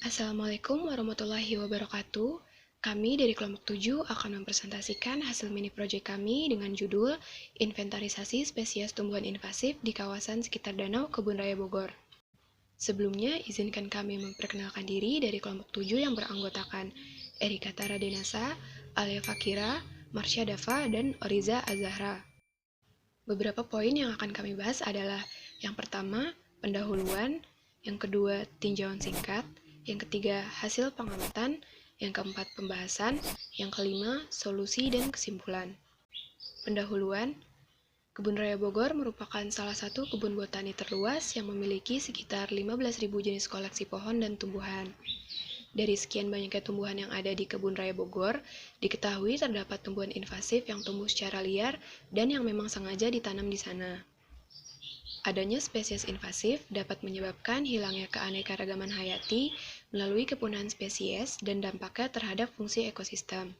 Assalamualaikum warahmatullahi wabarakatuh. Kami dari kelompok 7 akan mempresentasikan hasil mini project kami dengan judul Inventarisasi Spesies Tumbuhan Invasif di Kawasan Sekitar Danau Kebun Raya Bogor. Sebelumnya, izinkan kami memperkenalkan diri dari kelompok 7 yang beranggotakan Erika Tara Denasa, Alia Fakira, Marsha Dava, dan Oriza Azahra. Beberapa poin yang akan kami bahas adalah yang pertama, pendahuluan, yang kedua, tinjauan singkat, yang ketiga, hasil pengamatan, yang keempat, pembahasan, yang kelima, solusi dan kesimpulan. Pendahuluan, Kebun Raya Bogor merupakan salah satu kebun botani terluas yang memiliki sekitar 15.000 jenis koleksi pohon dan tumbuhan. Dari sekian banyaknya tumbuhan yang ada di Kebun Raya Bogor, diketahui terdapat tumbuhan invasif yang tumbuh secara liar dan yang memang sengaja ditanam di sana. Adanya spesies invasif dapat menyebabkan hilangnya keanekaragaman hayati melalui kepunahan spesies dan dampaknya terhadap fungsi ekosistem.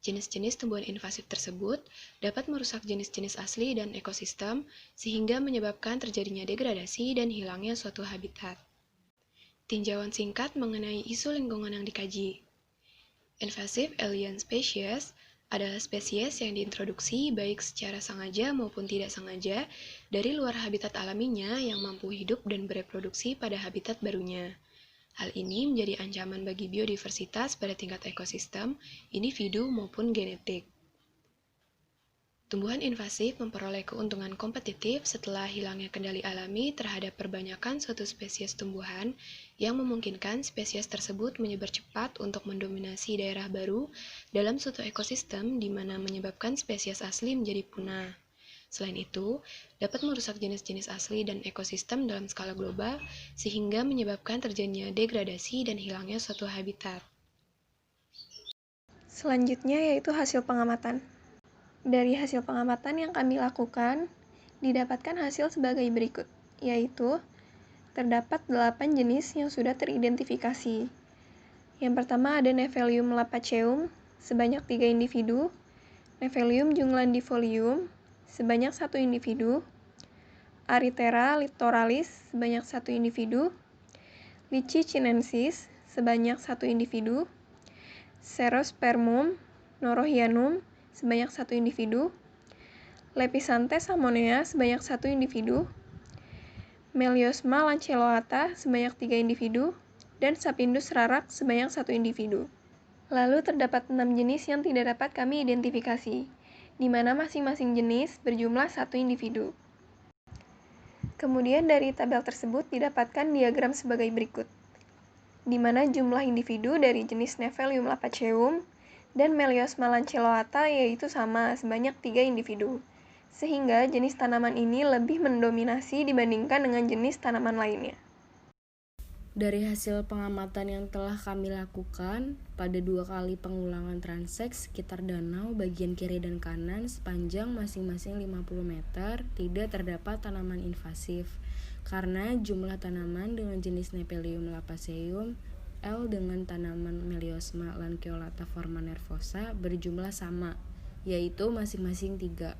Jenis-jenis tumbuhan invasif tersebut dapat merusak jenis-jenis asli dan ekosistem sehingga menyebabkan terjadinya degradasi dan hilangnya suatu habitat. Tinjauan singkat mengenai isu lingkungan yang dikaji. Invasive alien species adalah spesies yang diintroduksi baik secara sengaja maupun tidak sengaja dari luar habitat alaminya yang mampu hidup dan bereproduksi pada habitat barunya. Hal ini menjadi ancaman bagi biodiversitas pada tingkat ekosistem, individu maupun genetik. Tumbuhan invasif memperoleh keuntungan kompetitif setelah hilangnya kendali alami terhadap perbanyakan suatu spesies tumbuhan yang memungkinkan spesies tersebut menyebar cepat untuk mendominasi daerah baru dalam suatu ekosistem di mana menyebabkan spesies asli menjadi punah. Selain itu, dapat merusak jenis-jenis asli dan ekosistem dalam skala global sehingga menyebabkan terjadinya degradasi dan hilangnya suatu habitat. Selanjutnya yaitu hasil pengamatan. Dari hasil pengamatan yang kami lakukan, didapatkan hasil sebagai berikut, yaitu terdapat 8 jenis yang sudah teridentifikasi. Yang pertama ada Nephelium lapaceum sebanyak 3 individu, Nephelium junglandifolium sebanyak 1 individu, Aritera littoralis sebanyak 1 individu, Lychee chinensis sebanyak 1 individu, Cerospermum norohyanum sebanyak 1 individu, Lepidanthes salmonea sebanyak 1 individu, Meliosma lanceolata sebanyak 3 individu, dan Sapindus rarak sebanyak 1 individu. Lalu terdapat 6 jenis yang tidak dapat kami identifikasi, di mana masing-masing jenis berjumlah 1 individu. Kemudian dari tabel tersebut didapatkan diagram sebagai berikut, di mana jumlah individu dari jenis Nephelium lapaceum dan Meliosma lanceolata yaitu sama, sebanyak 3 individu. Sehingga jenis tanaman ini lebih mendominasi dibandingkan dengan jenis tanaman lainnya. Dari hasil pengamatan yang telah kami lakukan pada 2 kali pengulangan transek sekitar danau bagian kiri dan kanan sepanjang masing-masing 50 meter tidak terdapat tanaman invasif karena jumlah tanaman dengan jenis Nephelium lapaceum L dengan tanaman Meliosma lanceolata forma nervosa berjumlah sama, yaitu masing-masing 3.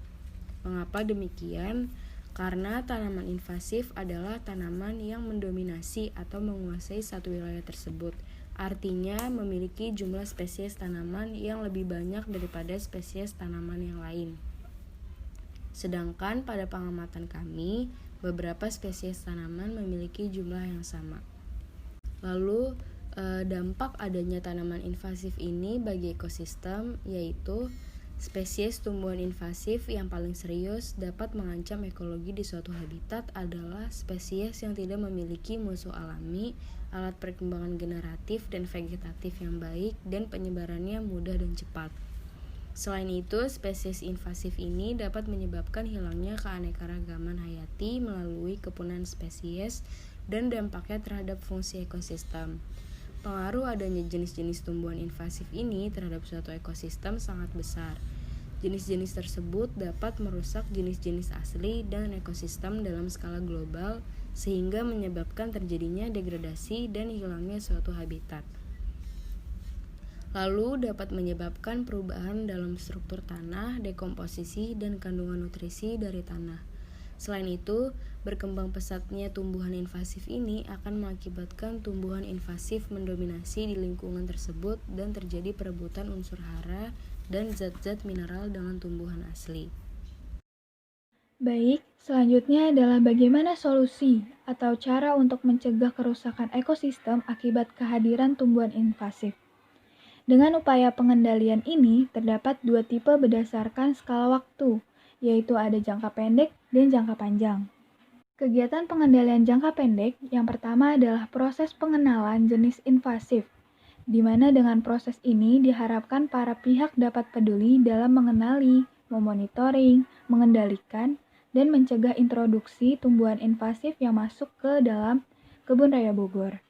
Mengapa demikian? Karena tanaman invasif adalah tanaman yang mendominasi atau menguasai satu wilayah tersebut. Artinya memiliki jumlah spesies tanaman yang lebih banyak daripada spesies tanaman yang lain. Sedangkan pada pengamatan kami, beberapa spesies tanaman memiliki jumlah yang sama. Lalu, dampak adanya tanaman invasif ini bagi ekosistem yaitu spesies tumbuhan invasif yang paling serius dapat mengancam ekologi di suatu habitat adalah spesies yang tidak memiliki musuh alami, alat perkembangan generatif dan vegetatif yang baik, dan penyebarannya mudah dan cepat. Selain itu, spesies invasif ini dapat menyebabkan hilangnya keanekaragaman hayati melalui kepunahan spesies dan dampaknya terhadap fungsi ekosistem. Pengaruh adanya jenis-jenis tumbuhan invasif ini terhadap suatu ekosistem sangat besar. Jenis-jenis tersebut dapat merusak jenis-jenis asli dan ekosistem dalam skala global sehingga menyebabkan terjadinya degradasi dan hilangnya suatu habitat. Lalu dapat menyebabkan perubahan dalam struktur tanah, dekomposisi, dan kandungan nutrisi dari tanah. Selain itu, berkembang pesatnya tumbuhan invasif ini akan mengakibatkan tumbuhan invasif mendominasi di lingkungan tersebut dan terjadi perebutan unsur hara dan zat-zat mineral dengan tumbuhan asli. Baik, selanjutnya adalah bagaimana solusi atau cara untuk mencegah kerusakan ekosistem akibat kehadiran tumbuhan invasif. Dengan upaya pengendalian ini, terdapat dua tipe berdasarkan skala waktu, yaitu ada jangka pendek dan jangka panjang. Kegiatan pengendalian jangka pendek yang pertama adalah proses pengenalan jenis invasif, di mana dengan proses ini diharapkan para pihak dapat peduli dalam mengenali, memonitoring, mengendalikan, dan mencegah introduksi tumbuhan invasif yang masuk ke dalam Kebun Raya Bogor.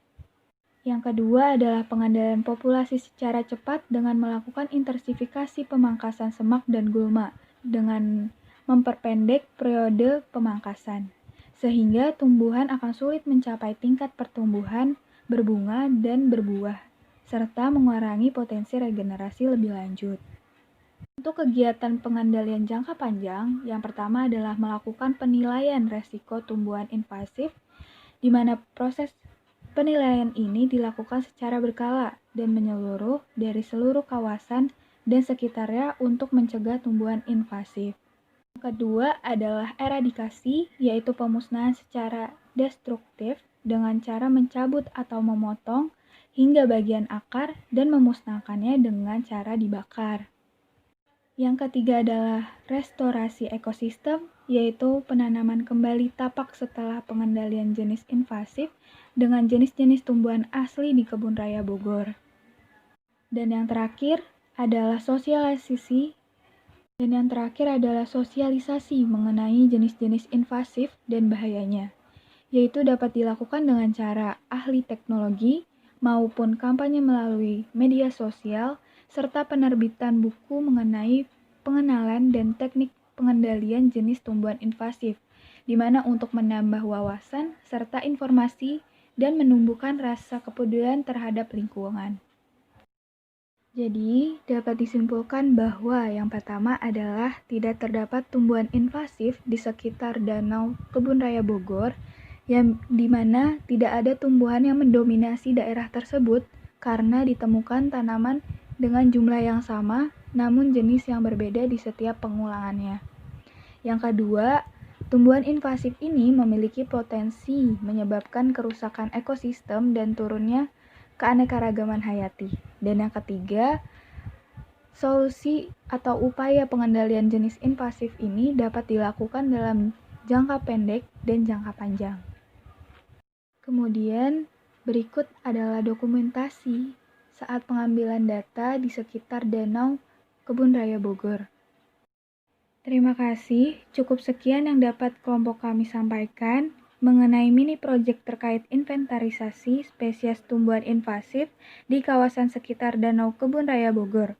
Yang kedua adalah pengendalian populasi secara cepat dengan melakukan intensifikasi pemangkasan semak dan gulma dengan memperpendek periode pemangkasan, sehingga tumbuhan akan sulit mencapai tingkat pertumbuhan, berbunga, dan berbuah, serta mengurangi potensi regenerasi lebih lanjut. Untuk kegiatan pengendalian jangka panjang, yang pertama adalah melakukan penilaian resiko tumbuhan invasif, di mana proses penilaian ini dilakukan secara berkala dan menyeluruh dari seluruh kawasan dan sekitarnya untuk mencegah tumbuhan invasif. Yang kedua adalah eradikasi, yaitu pemusnahan secara destruktif dengan cara mencabut atau memotong hingga bagian akar dan memusnahkannya dengan cara dibakar. Yang ketiga adalah restorasi ekosistem, yaitu penanaman kembali tapak setelah pengendalian jenis invasif dengan jenis-jenis tumbuhan asli di Kebun Raya Bogor. Dan yang terakhir adalah sosialisasi mengenai jenis-jenis invasif dan bahayanya, yaitu dapat dilakukan dengan cara ahli teknologi maupun kampanye melalui media sosial, serta penerbitan buku mengenai pengenalan dan teknik pengendalian jenis tumbuhan invasif, di mana untuk menambah wawasan serta informasi dan menumbuhkan rasa kepedulian terhadap lingkungan. Jadi, dapat disimpulkan bahwa yang pertama adalah tidak terdapat tumbuhan invasif di sekitar Danau Kebun Raya Bogor, yang dimana tidak ada tumbuhan yang mendominasi daerah tersebut karena ditemukan tanaman dengan jumlah yang sama, namun jenis yang berbeda di setiap pengulangannya. Yang kedua, tumbuhan invasif ini memiliki potensi menyebabkan kerusakan ekosistem dan turunnya keanekaragaman hayati. Dan yang ketiga, solusi atau upaya pengendalian jenis invasif ini dapat dilakukan dalam jangka pendek dan jangka panjang. Kemudian, berikut adalah dokumentasi saat pengambilan data di sekitar Danau Kebun Raya Bogor. Terima kasih, cukup sekian yang dapat kelompok kami sampaikan mengenai mini project terkait inventarisasi spesies tumbuhan invasif di kawasan sekitar Danau Kebun Raya Bogor.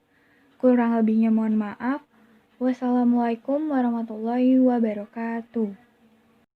Kurang lebihnya mohon maaf. Wassalamualaikum warahmatullahi wabarakatuh.